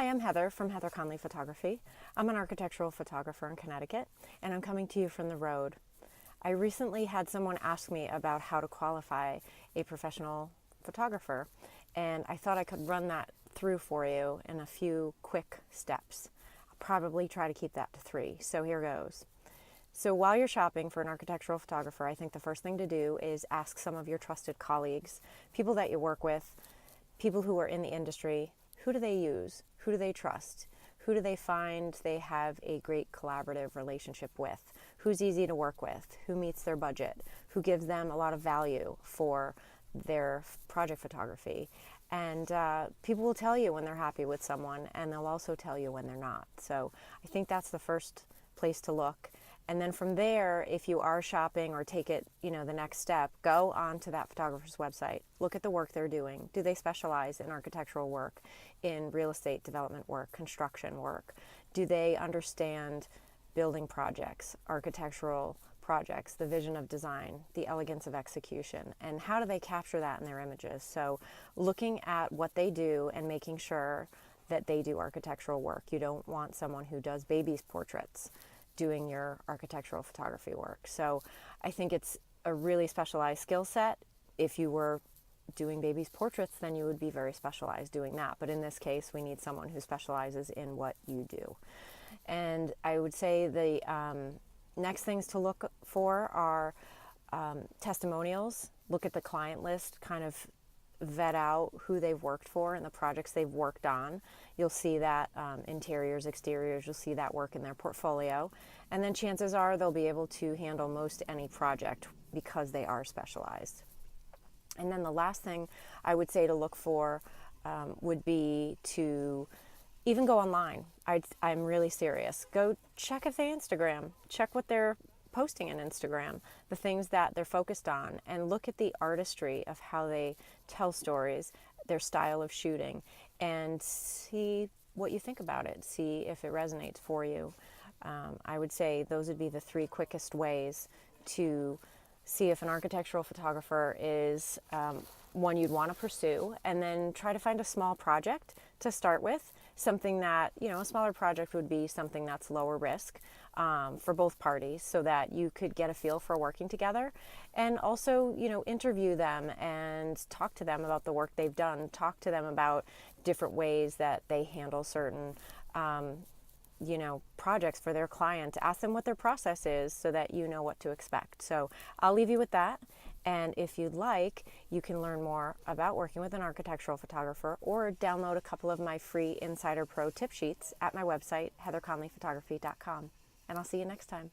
Hi, I'm Heather from Heather Conley Photography. I'm an architectural photographer in Connecticut, and I'm coming to you from the road. I recently had someone ask me about how to qualify a professional photographer, and I thought I could run that through for you in a few quick steps. I'll probably try to keep that to 3, so here goes. So while you're shopping for an architectural photographer, I think the first thing to do is ask some of your trusted colleagues, people that you work with, people who are in the industry. Who do they use? Who do they trust? Who do they find they have a great collaborative relationship with? Who's easy to work with? Who meets their budget? Who gives them a lot of value for their project photography? And people will tell you when they're happy with someone, and they'll also tell you when they're not. So I think that's the first place to look. And then from there, if you are shopping or take it, the next step, go onto that photographer's website. Look at the work they're doing. Do they specialize in architectural work, in real estate development work, construction work? Do they understand building projects, architectural projects, the vision of design, the elegance of execution, and how do they capture that in their images? So looking at what they do and making sure that they do architectural work. You don't want someone who does babies' portraits doing your architectural photography work. So I think it's a really specialized skill set. If you were doing babies' portraits, then you would be very specialized doing that. But in this case, we need someone who specializes in what you do. And I would say the next things to look for are testimonials. Look at the client list, kind of vet out who they've worked for and the projects they've worked on. You'll see that interiors, exteriors, you'll see that work in their portfolio. And then chances are they'll be able to handle most any project because they are specialized. And then the last thing I would say to look for would be to even go online. I'm really serious. Go check if they Instagram. Check what they're posting on Instagram, the things that they're focused on, and look at the artistry of how they tell stories, their style of shooting, and see what you think about it. See if it resonates for you. I would say those would be the 3 quickest ways to see if an architectural photographer is one you'd want to pursue, and then try to find a small project to start with. Something that, a smaller project would be something that's lower risk for both parties, so that you could get a feel for working together. And also, interview them and talk to them about the work they've done. Talk to them about different ways that they handle certain projects for their client. Ask them what their process is so that you know what to expect. So I'll leave you with that. And if you'd like, you can learn more about working with an architectural photographer or download a couple of my free Insider Pro tip sheets at my website, heatherconleyphotography.com. And I'll see you next time.